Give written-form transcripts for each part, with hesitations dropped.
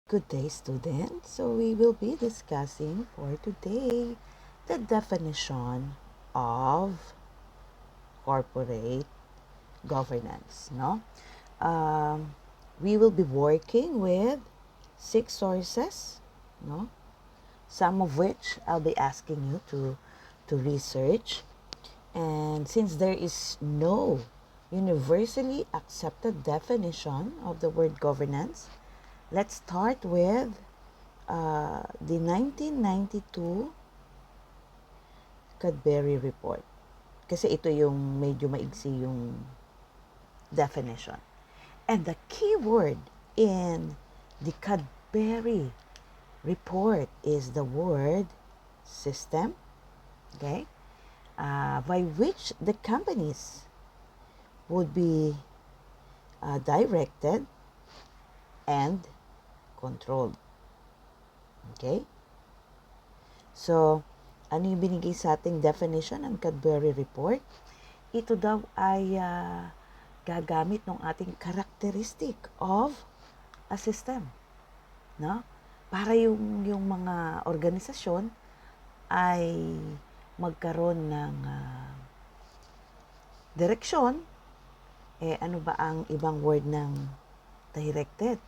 Good day, students. So we will be discussing for today the definition of corporate governance. No, um, we will be working with 6 sources. No, some of which I'll be asking you to research. And since there is no universally accepted definition of the word governance, let's start with the 1992 Cadbury report. Kasi ito yung medyo maigsi yung definition. And the key word in the Cadbury report is the word system, okay, by which the companies would be directed and controlled. Okay? So, ano yung binigay sa ating definition ng Cadbury report? Ito daw ay gagamit ng ating characteristic of a system. No? Para yung mga organisasyon ay magkaroon ng direksyon. Ano ba ang ibang word ng directed?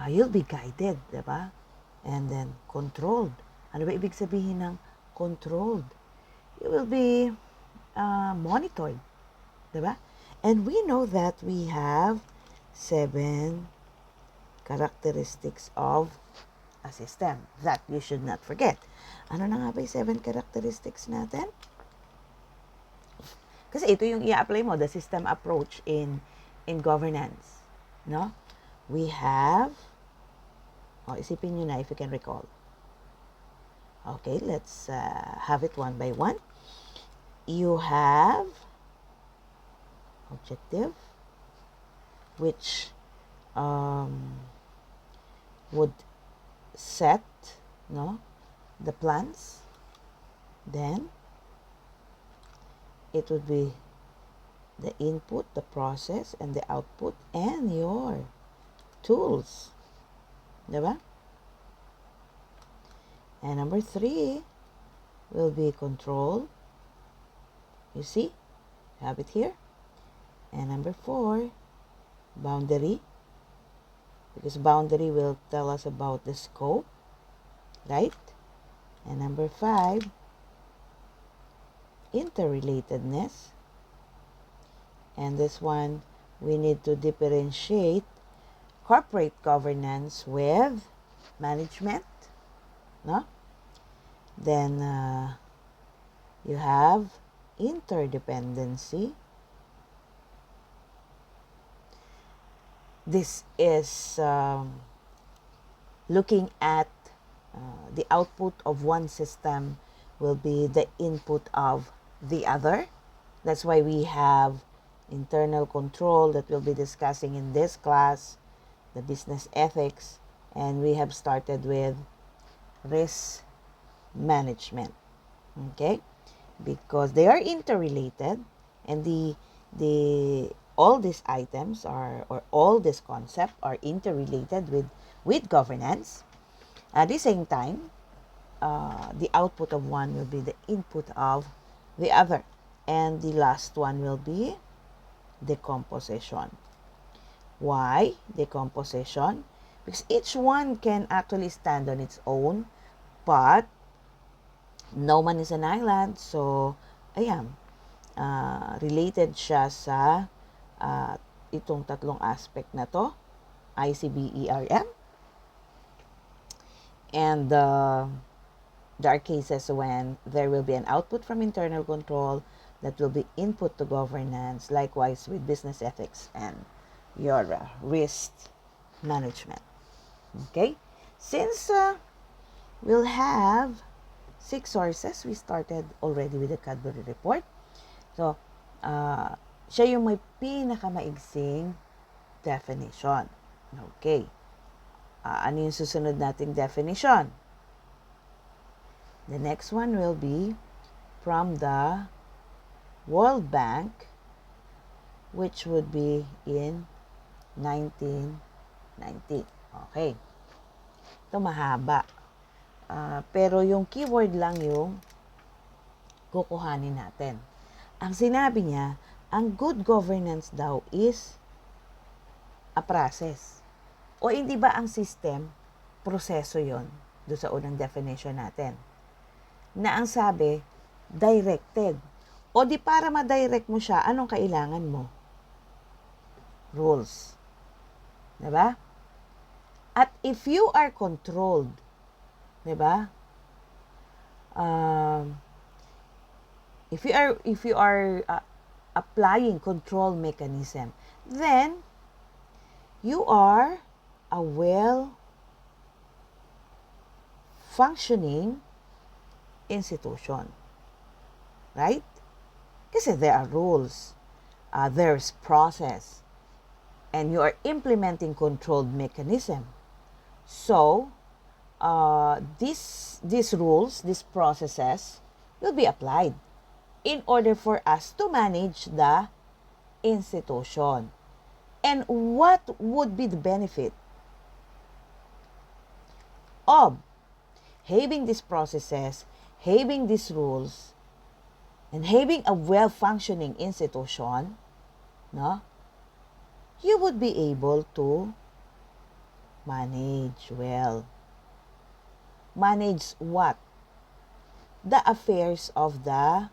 You'll be guided, diba? And then controlled. Ano ba ibig sabihin ng controlled? You will be monitored, diba? And we know that we have 7 characteristics of a system that you should not forget. Ano na nga ba yung 7 characteristics natin? Kasi ito yung i-apply mo, the system approach in governance. No? We have, isipin nyo na if you can recall. Okay, let's have it one by one. You have objective, which would set the plans. Then, it would be the input, the process, and the output, and your tools. Diba? And number 3 will be control. You see? You have it here. And number 4, boundary. Because boundary will tell us about the scope. Right? And number 5, interrelatedness. And this one, we need to differentiate corporate governance with management. No? Then you have interdependency. This is looking at the output of one system will be the input of the other. That's why we have internal control that we'll be discussing in this class, the business ethics, and we have started with risk management. Okay? Because they are interrelated, and all these items are, or all this concept are interrelated with governance. At the same time, the output of one will be the input of the other. And the last one will be decomposition. Why decomposition? Because each one can actually stand on its own, but no man is an island. So, ayan, related siya sa itong tatlong aspect na to, ICBERM. And there are cases when there will be an output from internal control that will be input to governance, likewise with business ethics and your risk management. Okay? Since we'll have 6 sources, we started already with the Cadbury report. So, siya yung may pinakamaigsing definition. Okay. Ano yung susunod nating definition? The next one will be from the World Bank, which would be in 1990. Okay. Ito mahaba. Pero yung keyword lang yung kukuhanin natin. Ang sinabi niya, ang good governance daw is a process. O hindi ba ang system, proseso yon doon sa unang definition natin. Na ang sabi, directed. O di para ma-direct mo siya, anong kailangan mo? Rules. Diba? At if you are controlled, diba? If you are applying control mechanism, then you are a well-functioning institution. Right? Kasi there are rules, there's process, and you are implementing controlled mechanism. So, these rules, these processes will be applied in order for us to manage the institution. And what would be the benefit of having these processes, having these rules, and having a well-functioning institution? No? You would be able to manage well. Manage what? The affairs of the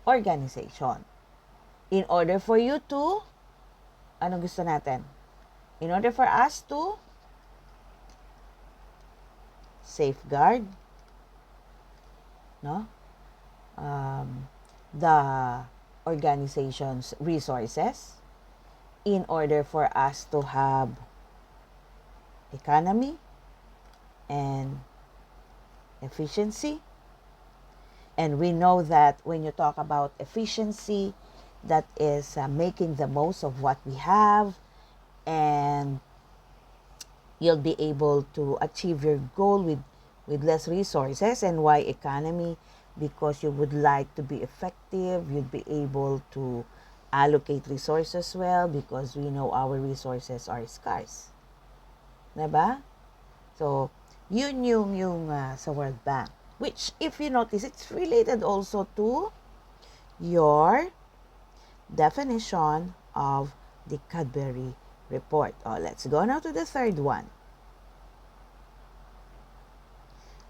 organization. In order for you to, anong gusto natin? In order for us to safeguard, no? The organization's resources, in order for us to have economy and efficiency. And we know that when you talk about efficiency, that is making the most of what we have, and you'll be able to achieve your goal with less resources. And why economy? Because you would like to be effective, you'd be able to allocate resources well, because we know our resources are scarce. Diba? So, yun yung sa World Bank. Which, if you notice, it's related also to your definition of the Cadbury report. Let's go now to the third one.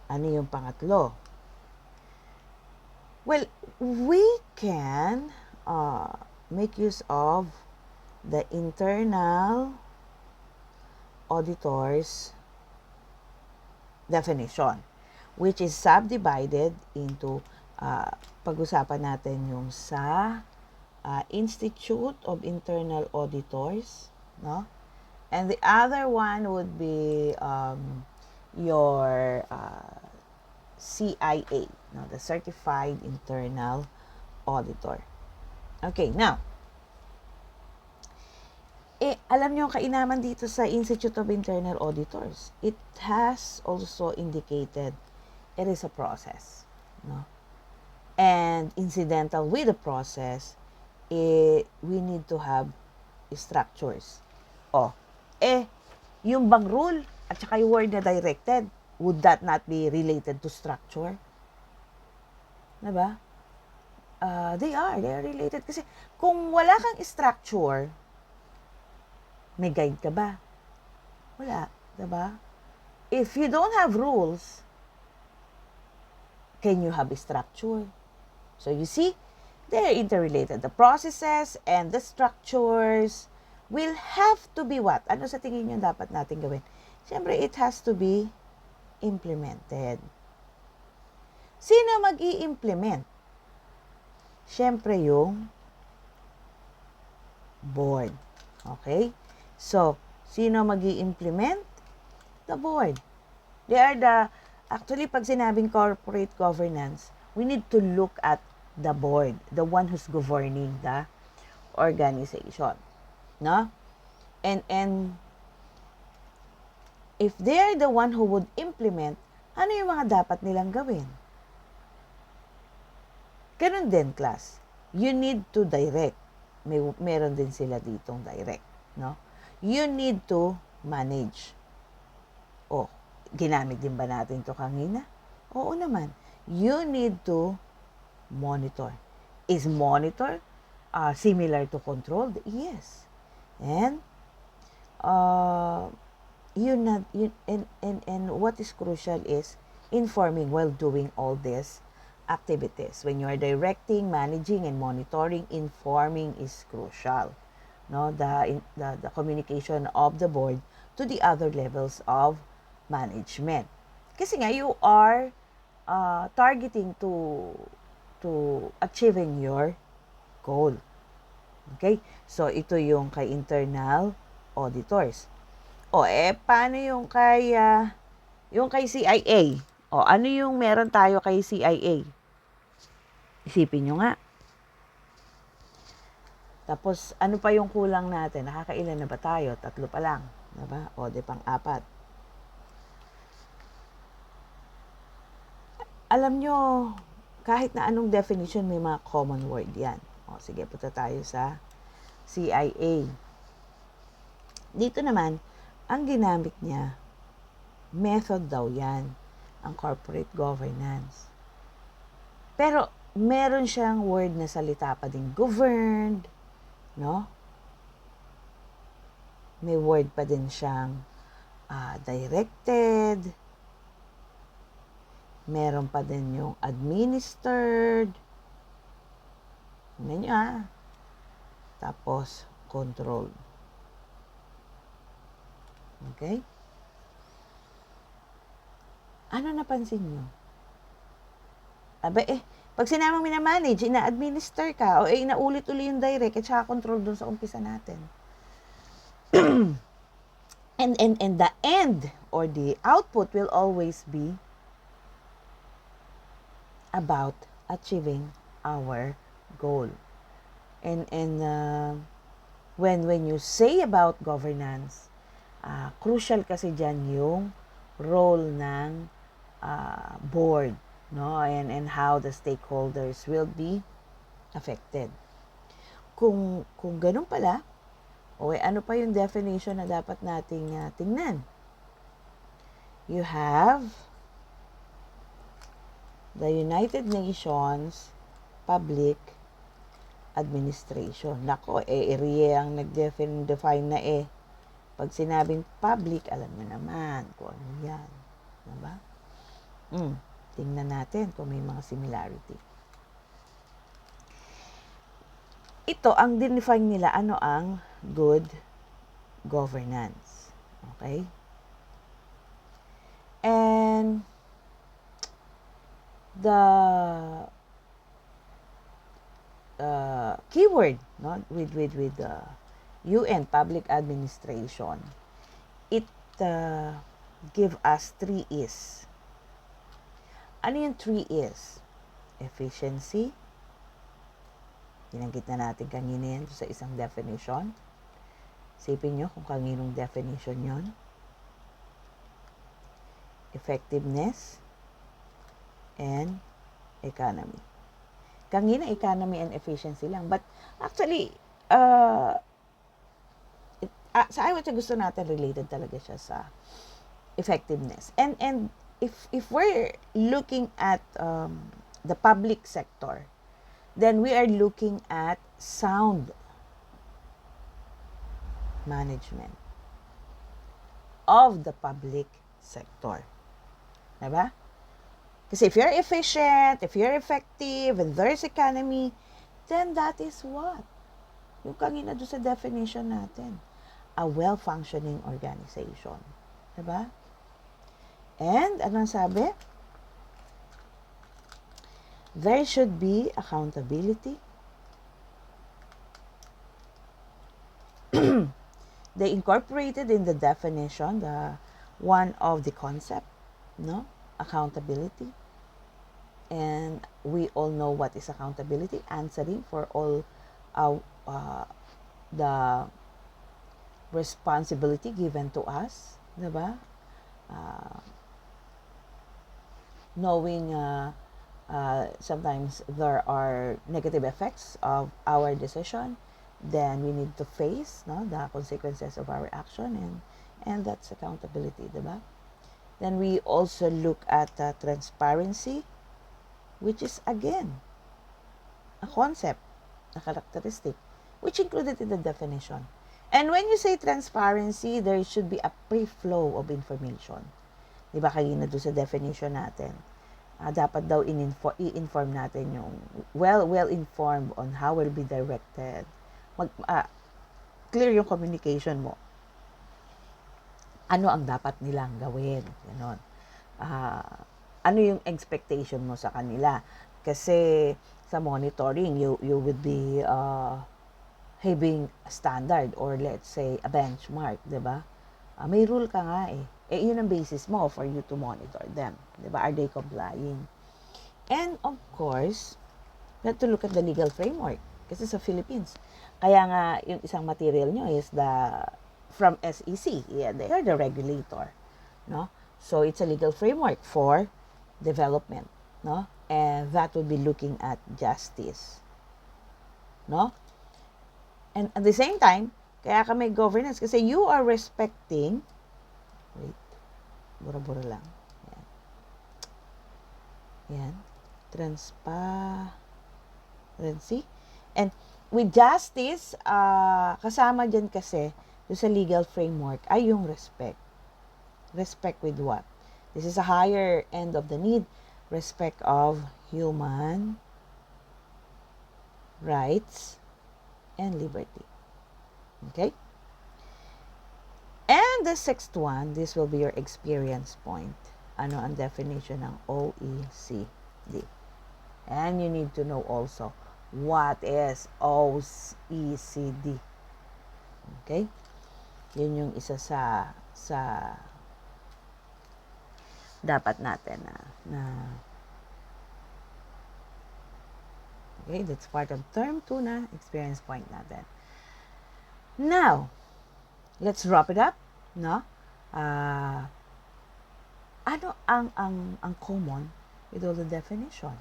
Ano yung pangatlo? Well, we can make use of the internal auditor's definition, which is subdivided into, pag-usapan natin yung sa Institute of Internal Auditors, no? And the other one would be your CIA, no? The Certified Internal Auditor. Okay, now, alam niyo ang kainaman dito sa Institute of Internal Auditors. It has also indicated it is a process, no? And incidental with the process, we need to have structures. Yung bang rule at saka yung word na directed, would that not be related to structure? Diba? They are related. Kasi kung wala kang structure, may guide ka ba? Wala. Diba? If you don't have rules, can you have a structure? So you see, they're interrelated. The processes and the structures will have to be what? Ano sa tingin nyo dapat natin gawin? Siyempre, it has to be implemented. Sino mag-i-implement? Siyempre, yung board. Okay? So, sino mag-i-implement? The board. They are actually, pag sinabing corporate governance, we need to look at the board, the one who's governing the organization. No? And if they're the one who would implement, ano yung mga dapat nilang gawin? Ganun din, class. You need to direct. Meron din sila ditong direct. No? You need to manage. Ginamit din ba natin ito kanina? Oo naman. You need to monitor. Is monitor similar to control? Yes. And and what is crucial is informing while doing all these activities. When you are directing, managing, and monitoring, informing is crucial. No, the communication of the board to the other levels of management. Kasi nga you are targeting to achieving your goal. Okay? So ito yung kay internal auditors. Paano yung kay CIA? Ano yung meron tayo kay CIA? Isipin nyo nga. Tapos, ano pa yung kulang natin? Nakakailan na ba tayo? 3 pa lang. Diba? Pang-4. Alam nyo, kahit na anong definition, may mga common word yan. Sige, punta tayo sa CIA. Dito naman, ang ginamit niya, method daw yan, ang corporate governance. Pero, meron siyang word na salita pa din, governed, no? May word pa din siyang directed. Meron pa din yung administered. Tingnan nyo Tapos, controlled. Okay? Ano napansin nyo? Pag sinamang minamanage, ina-administer ka, inaulit-uli yung direct, at saka control dun sa umpisa natin. and the end or the output will always be about achieving our goal. And when you say about governance, crucial kasi dyan yung role ng board, no, and how the stakeholders will be affected. Kung ganun pala, ano pa yung definition na dapat nating tingnan? You have the United Nations Public Administration. Nako, area ang nag-define na Pag sinabing public, alam mo naman kung ano yan. Diba? Tingnan natin kung may mga similarity. Ito, ang define nila, ano ang good governance. Okay? And the keyword, no, with the UN Public Administration, it give us 3 E's. Ano yung 3 E's? Efficiency. Binanggit na natin kanina yan sa isang definition. Isipin nyo kung kaninong definition yon. Effectiveness and economy. Kanina, economy and efficiency lang. But actually, sa IWAT gusto natin related talaga siya sa effectiveness. And if we're looking at the public sector, then we are looking at sound management of the public sector. Diba? Kasi if you're efficient, if you're effective, and there's economy, then that is what? Yung kanina doon sa definition natin. A well-functioning organization. Diba? And, anong sabi? There should be accountability. They incorporated in the definition one of the concept, no? Accountability. And we all know what is accountability, answering for all the responsibility given to us, diba? Knowing sometimes there are negative effects of our decision, then we need to face, no, the consequences of our action, and that's accountability, diba? Then we also look at transparency, which is again a concept, a characteristic, which included in the definition. And when you say transparency, there should be a free flow of information. Di ba kanina doon sa definition natin? Dapat daw i-inform natin yung well-informed on how will be directed. Clear yung communication mo. Ano ang dapat nilang gawin? Ganon. Ano yung expectation mo sa kanila? Kasi sa monitoring, you would be having a standard or let's say a benchmark, di ba? May rule ka nga eh. Yun ang basis mo for you to monitor them. Di ba? Are they complying? And of course, you have to look at the legal framework. Kasi sa Philippines, kaya nga yung isang material nyo is from SEC. Yeah, they are the regulator. No? So it's a legal framework for development. No? And that would be looking at justice. No? And at the same time, kaya ka may governance kasi you are respecting, wait, bura-bura lang. Yan. Transparency. And with justice, kasama dyan kasi, doon sa legal framework, ay yung respect. Respect with what? This is a higher end of the need. Respect of human rights and liberty. Okay? And the sixth one, this will be your experience point. Ano ang definition ng OECD? And you need to know also what is OECD. Okay? Yun yung isa sa dapat natin na okay, that's part of term 2 na experience point natin. Now, let's wrap it up, no? Ano ang common with all the definition?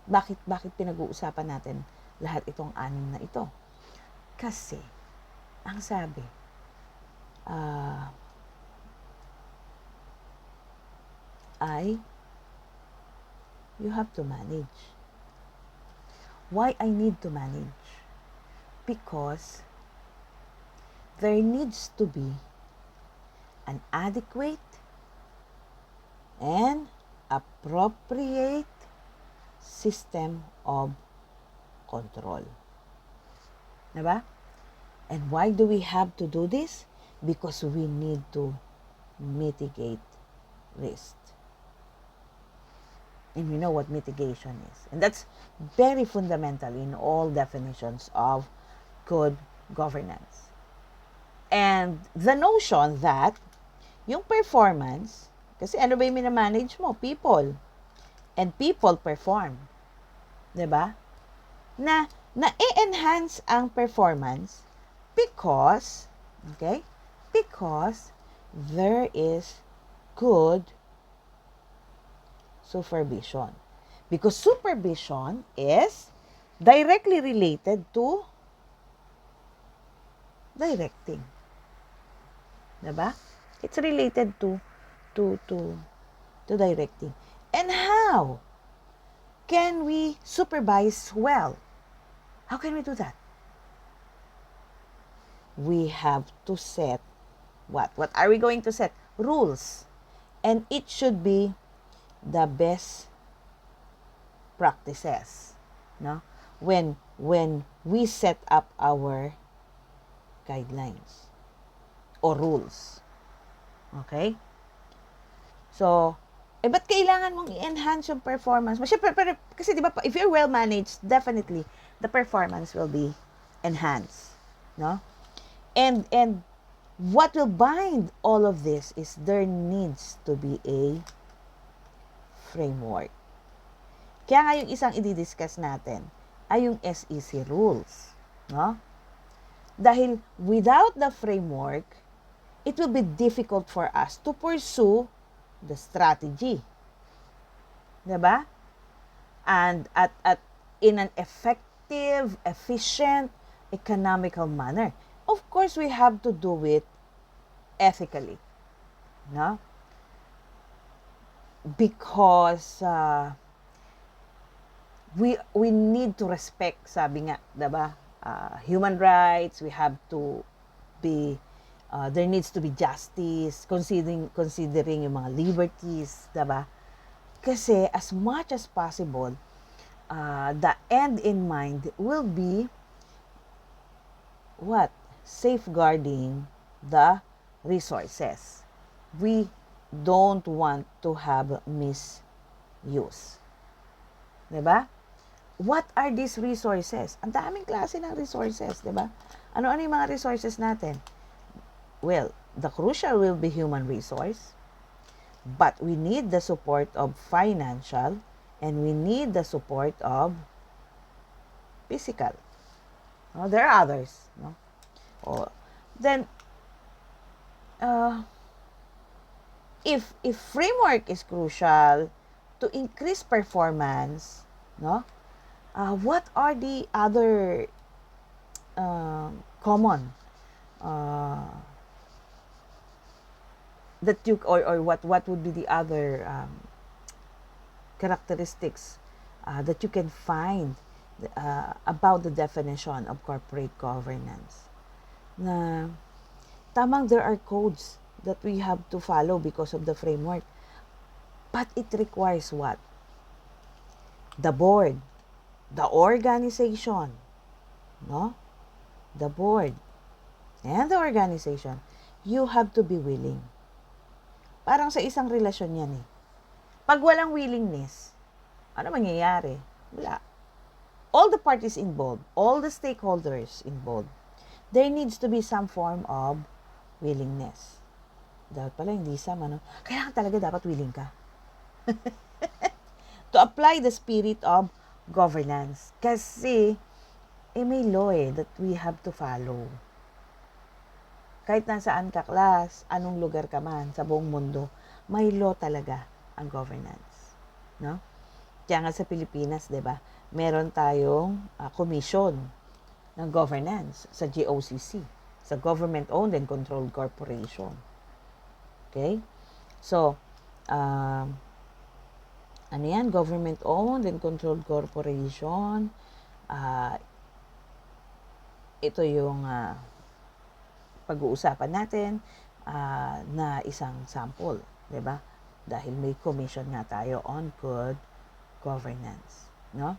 Bakit pinag-uusapan natin lahat itong anim na ito? Kasi ang sabi, you have to manage. Why I need to manage? Because there needs to be an adequate and appropriate system of control. Diba? And why do we have to do this? Because we need to mitigate risk. And we know what mitigation is. And that's very fundamental in all definitions of good governance. And the notion that yung performance, kasi ano ba yung minamanage mo? People. And people perform. Diba? Na-enhance ang performance because, okay? Because there is good supervision. Because supervision is directly related to directing. Diba? It's related to directing. And how can we supervise well? How can we do that? We have to set what? What are we going to set? Rules. And it should be the best practices, no? When we set up our guidelines or rules. Okay? So, ba't kailangan mong i-enhance yung performance? Kasi di ba, if you're well managed, definitely the performance will be enhanced, no? And what will bind all of this is there needs to be a framework. Kaya nga yung isang i-discuss natin ay yung SEC rules, no? Dahil without the framework, it will be difficult for us to pursue the strategy. Diba? And in an effective, efficient, economical manner. Of course, we have to do it ethically. No? because we need to respect, sabi nga, diba? Human rights, we have to be, there needs to be justice, considering yung mga liberties, diba? Kasi as much as possible, the end in mind will be what? Safeguarding the resources. We don't want to have misuse. Diba? What are these resources? Ang daming klase ng resources, diba? Ano-ano yung mga resources natin? Well, the crucial will be human resource, but we need the support of financial, and we need the support of physical. There are others. No? Then, if framework is crucial to increase performance, no? What are the other common that you or what would be the other characteristics that you can find about the definition of corporate governance? Na tamang there are codes that we have to follow because of the framework, but it requires what? The board, the organization, no? The board and the organization, you have to be willing. Parang sa isang relasyon yan eh. Pag walang willingness, ano mangyayari? Wala. All the parties involved, all the stakeholders involved, there needs to be some form of willingness. Dapat pala hindi sama, no? Kailangan talaga dapat willing ka. To apply the spirit of governance. Kasi, may law that we have to follow. Kahit nasaan ka class, anong lugar ka man sa buong mundo, may law talaga ang governance. No? Kaya nga sa Pilipinas, di ba, meron tayong commission ng governance sa GOCC, sa Government-Owned and Controlled Corporation. Okay? So, ano yan? Government-Owned and Controlled Corporation. Ito yung pag-uusapan natin na isang sample, 'di ba? Dahil may commission nga tayo on good governance, no?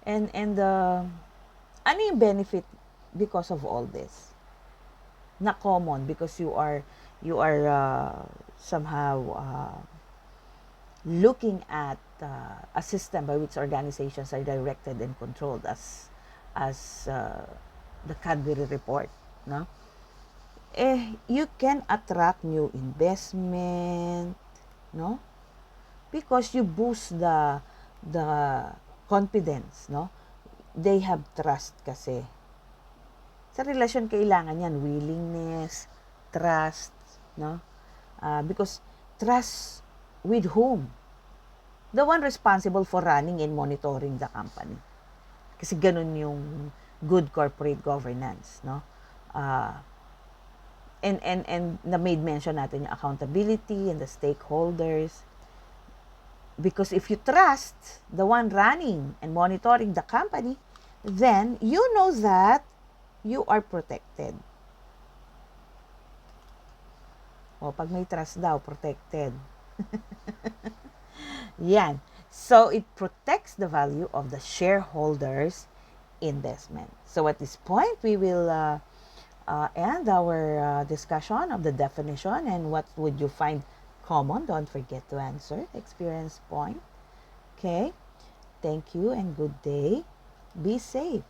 And ano yung benefit because of all this? Na common because you are somehow looking at a system by which organizations are directed and controlled as the Cadbury report, no? You can attract new investment, no? Because you boost the confidence, no? They have trust kasi. Sa relasyon kailangan yan, willingness, trust, no? Because trust with whom? The one responsible for running and monitoring the company. Kasi ganun yung good corporate governance, no? And na made mention natin yung accountability and the stakeholders. Because if you trust the one running and monitoring the company, then you know that you are protected. O, pag may trust daw, protected. Yan. So, it protects the value of the shareholders' investment. So, at this point, we will end our discussion of the definition and what would you find common. Don't forget to answer experience point. Okay. Thank you and good day. Be safe.